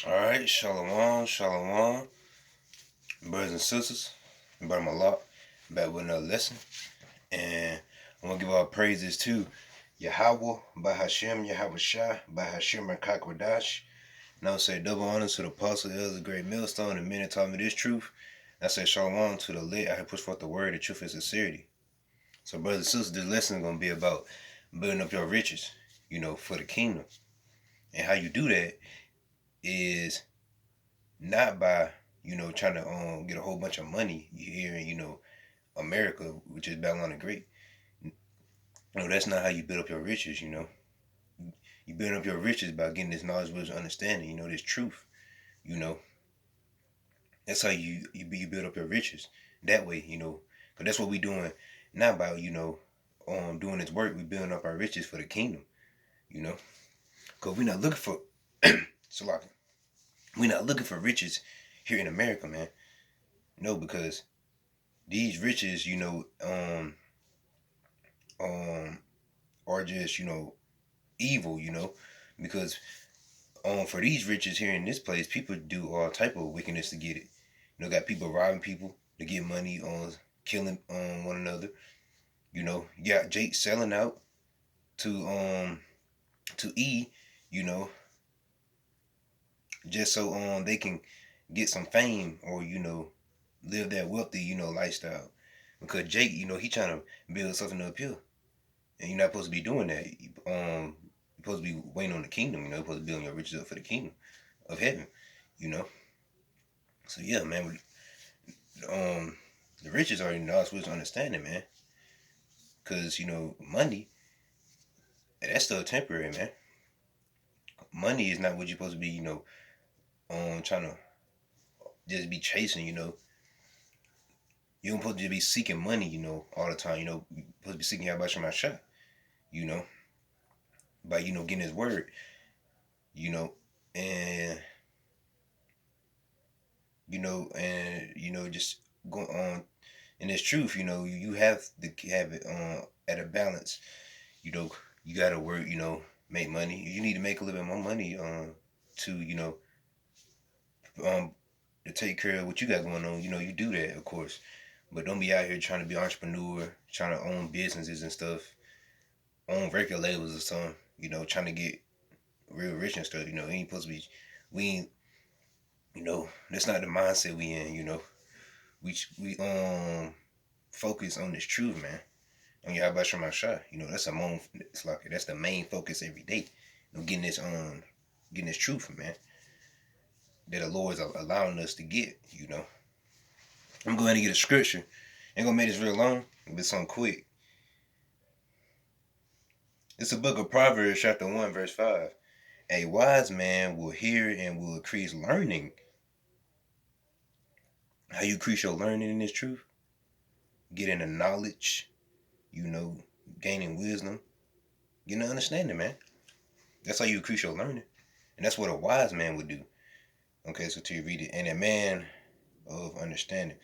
All right, shalom, shalom, brothers and sisters, brother Malak, back with another lesson, and I'm gonna give our praises to Yahweh, Bahashem, Yahweh Shai, Bahashem, and Kakwadash. And I say double honor to the apostle, the great millstone, and many taught me this truth. And I say shalom to the lit. I have pushed forth the word, the truth, and sincerity. So, brothers and sisters, this lesson is gonna be about building up your riches, for the kingdom, and how you do that is not by trying to get a whole bunch of money here in America, which is Babylon the Great. No, that's not how you build up your riches. You build up your riches by getting this knowledge, wisdom, understanding. This truth. You know, that's how you build up your riches that way. Because that's what we doing now by doing this work. We building up our riches for the kingdom. Because we're not looking for Salaki. We're not looking for riches here in America, man. No, because these riches, are just, evil, because for these riches here in this place, people do all type of wickedness to get it. Got people robbing people to get money on killing one another. You got Jake selling out to E, just so they can get some fame or live that wealthy lifestyle. Because Jake, he trying to build something uphill, and you're not supposed to be doing that. You're supposed to be waiting on the kingdom. You're supposed to be building your riches up for the kingdom of heaven. So yeah, man. The riches are not supposed to understand it, man. Because money, that's still temporary, man. Money is not what you're supposed to be, trying to just be chasing. You don't supposed to be seeking money, all the time. You're supposed to be seeking out by shot, by getting His word, and just going on. And it's truth, you have to have it at a balance. You gotta work, make money. You need to make a little bit more money to, to take care of what you got going on. You do that, of course. But don't be out here trying to be an entrepreneur, trying to own businesses and stuff, own record labels or something, trying to get real rich and stuff. Ain't supposed to be, we ain't, that's not the mindset we in, we focus on this truth, man. On your Habashah Mashah. That's it's like that's the main focus every day. Getting this truth, man. That the Lord is allowing us to get, I'm going to get a scripture. Ain't gonna make this real long, but something quick. It's a book of Proverbs, chapter 1, verse 5. A wise man will hear and will increase learning. How you increase your learning in this truth? Getting the knowledge, gaining wisdom, getting understanding, man. That's how you increase your learning. And that's what a wise man would do. Okay, so till you read it. And a man of understanding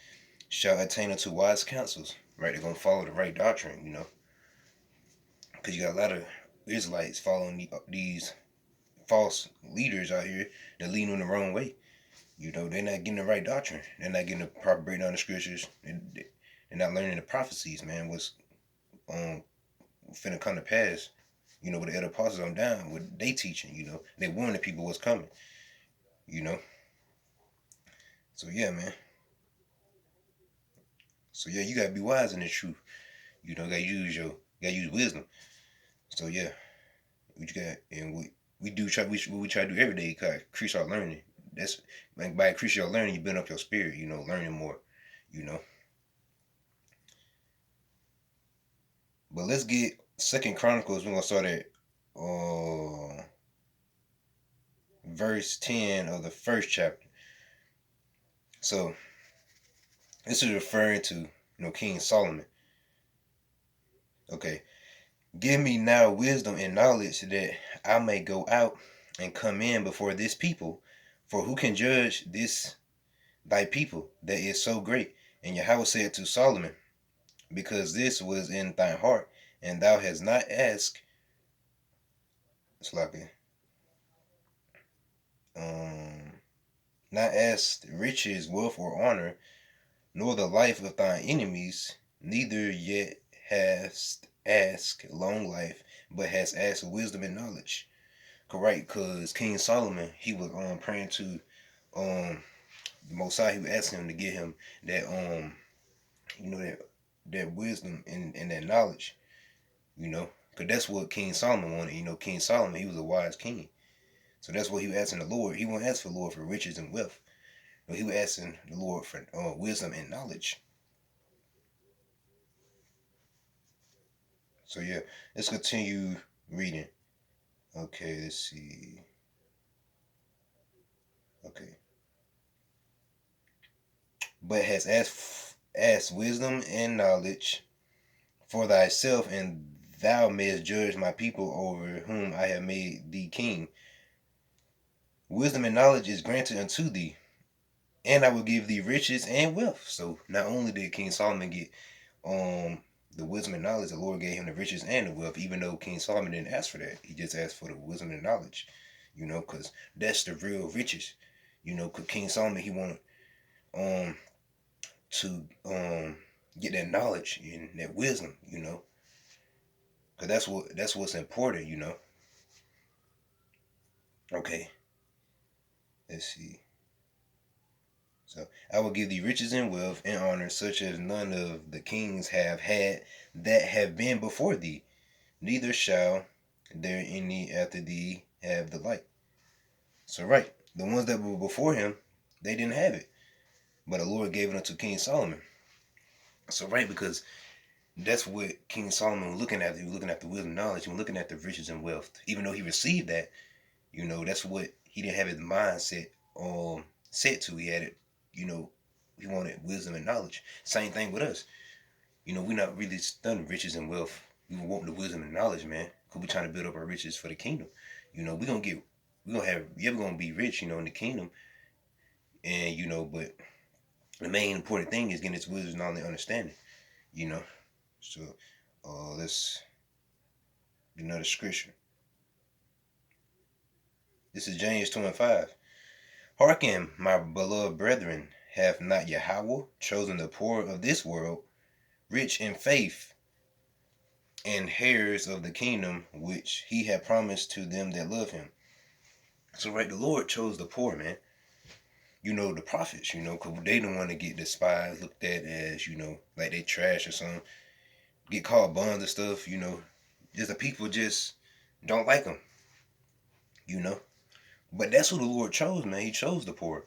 shall attain unto wise counsels. Right, they're going to follow the right doctrine, Because you got a lot of Israelites following these false leaders out here that lead them the wrong way. They're not getting the right doctrine. They're not getting the proper breakdown of the scriptures. They're not learning the prophecies, man. What's finna come to pass. With the other apostles on down, what they teaching, they warning the people what's coming, So yeah, man. So yeah, you gotta be wise in the truth. Gotta use wisdom. So yeah, we got and we try to do every day. Increase our learning. That's like by increasing your learning, you build up your spirit. Learning more. But let's get Second Chronicles. We're gonna start at verse 10 of the first chapter. So this is referring to King Solomon. Okay. Give me now wisdom and knowledge that I may go out and come in before this people. For who can judge this thy people that is so great? And Yahweh said to Solomon, because this was in thine heart, and thou hast not asked. It's like not ask riches, wealth, or honor, nor the life of thine enemies, neither yet hast asked long life, but hast asked wisdom and knowledge. Correct, because King Solomon, he was praying to um the Most High. He was asking him to give him that that wisdom and that knowledge, because that's what King Solomon wanted. King Solomon, he was a wise king. So that's what he was asking the Lord. He won't ask for the Lord for riches and wealth. No, he was asking the Lord for wisdom and knowledge. So yeah, let's continue reading. Okay, let's see. Okay. But has asked wisdom and knowledge for thyself, and thou mayest judge my people over whom I have made thee king. Wisdom and knowledge is granted unto thee, and I will give thee riches and wealth. So not only did King Solomon get the wisdom and knowledge, the Lord gave him the riches and the wealth, even though King Solomon didn't ask for that. He just asked for the wisdom and knowledge, because that's the real riches. Because King Solomon, he wanted to get that knowledge and that wisdom, because that's what's important. Okay, let's see. So I will give thee riches and wealth and honor, such as none of the kings have had that have been before thee. Neither shall there any after thee have the like. So right, the ones that were before him, they didn't have it, but the Lord gave it unto King Solomon. So right, because that's what King Solomon was looking at. He was looking at the wisdom and knowledge. He was looking at the riches and wealth. Even though he received that, that's what he didn't have his mindset set to. He had it, he wanted wisdom and knowledge. Same thing with us. We're not really studying riches and wealth. We want the wisdom and knowledge, man. Cause we're trying to build up our riches for the kingdom. You're gonna be rich, in the kingdom. And but the main important thing is getting this wisdom, knowledge, and understanding. You know. So let's do another scripture. This is James 2:5. Hearken, my beloved brethren, hath not Yahweh chosen the poor of this world, rich in faith, and heirs of the kingdom which he had promised to them that love him. So right, the Lord chose the poor, man. The prophets, because they don't want to get despised, looked at as, like they trash or something, get called buns and stuff, just the people just don't like them, you know. But that's who the Lord chose, man. He chose the poor.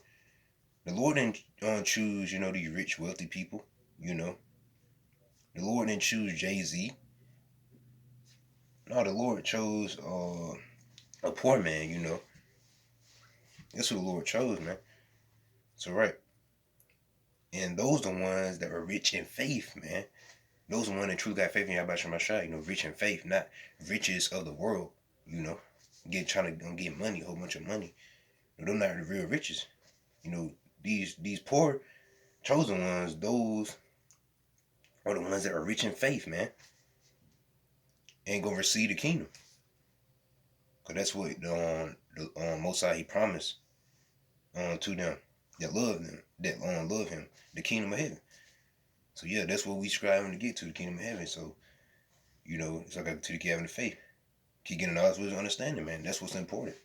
The Lord didn't choose, these rich, wealthy people, The Lord didn't choose Jay-Z. No, the Lord chose a poor man, That's who the Lord chose, man. So right. And those are the ones that are rich in faith, man. Those are the ones that truly got faith in Yahweh Shemashah, rich in faith, not riches of the world, trying to get money, a whole bunch of money. They're not the real riches. These poor chosen ones, those are the ones that are rich in faith, man. Ain't gonna receive the kingdom. Cause that's what the Most High he promised to them that love them, that love him, the kingdom of heaven. So yeah, that's what we striving to get to, the kingdom of heaven. So, it's like to the kingdom of faith. Keep getting knowledge, wisdom, understanding, man. That's what's important.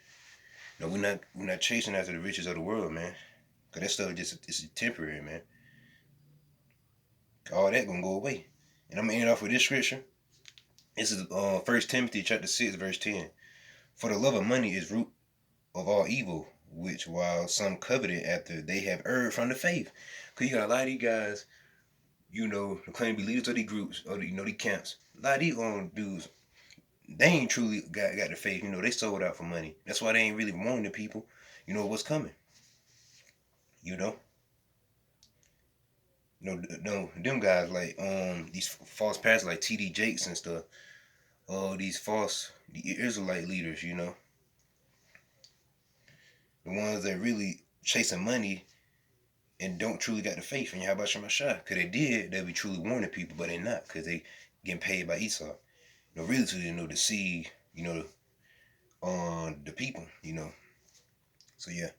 No, we're not chasing after the riches of the world, man. Cause that stuff it's temporary, man. All that gonna go away. And I'm gonna end off with this scripture. This is 1 Timothy chapter 6, verse 10. For the love of money is root of all evil, which while some coveted after they have erred from the faith. Cause you got a lot of these guys, the claim to be leaders of these groups or these camps. A lot of these dudes, they ain't truly got the faith. They sold out for money. That's why they ain't really warning the people. What's coming. No, them guys like these false pastors like T.D. Jakes and stuff. These false Israelite leaders. The ones that really chasing money and don't truly got the faith in Yahweh Shemashah. Because they did, they'll be truly warning people, but they not, because they getting paid by Esau. Really to deceive, on the people, So yeah.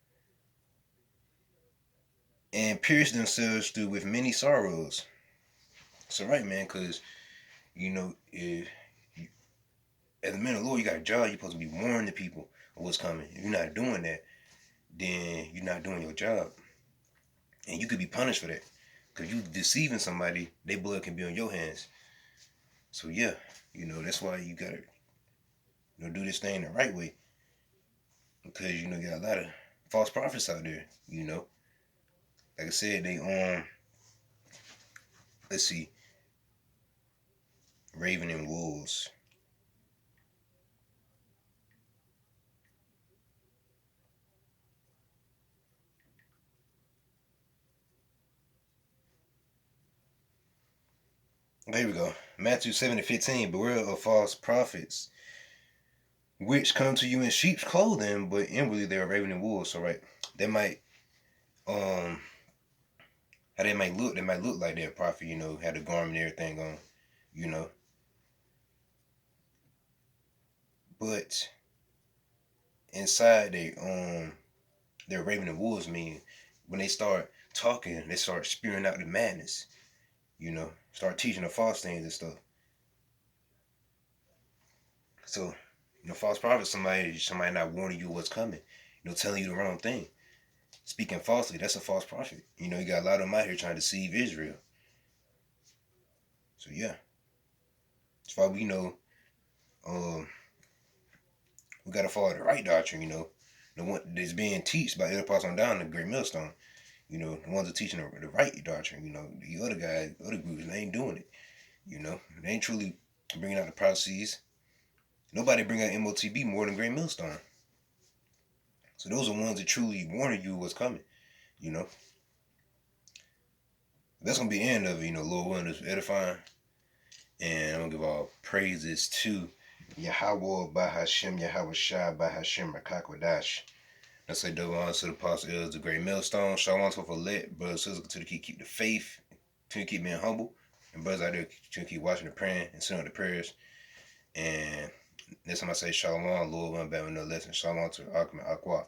and pierce themselves through with many sorrows. So right, man, because if you, as a man of the Lord, you got a job. You're supposed to be warning the people of what's coming. If you're not doing that, then you're not doing your job, and you could be punished for that. Because you deceiving somebody, their blood can be on your hands. So yeah, that's why you gotta do this thing the right way. Because you got a lot of false prophets out there. Like I said, they let's see, Raven and Wolves. There we go. Matthew 7:15. Beware of false prophets, which come to you in sheep's clothing, but inwardly they are raven and wolves. So right, they might how they might look like they're a prophet, had the garment and everything on, you know. But inside they're raven and wolves, meaning when they start talking, they start spewing out the madness, start teaching the false things and stuff. So, false prophet, somebody not warning you what's coming, telling you the wrong thing. Speaking falsely, that's a false prophet. You got a lot of them out here trying to deceive Israel. So yeah. That's why um, we gotta follow the right doctrine, the one that's being taught by other parts on down the Great Millstone. The ones that are teaching the right doctrine. The other guys, other groups, they ain't doing it. They ain't truly bringing out the prophecies. Nobody bring out MOTB more than Great Millstone. So those are ones that truly warning you what's coming. That's gonna be the end of it. Lord willing, is edifying, and I'm gonna give all praises to Yahweh by Hashem, Yahweh Shai by Hashem Rakakwadash. I say double honor to the apostle is the great millstone. Shalom to let brothers and sisters continue to keep the faith, continue to keep being humble, and brothers out there continue to keep watching and praying and sending up the prayers. And next time I say shalom, Lord, one back with no lesson. Shalom to Akim and Aqua.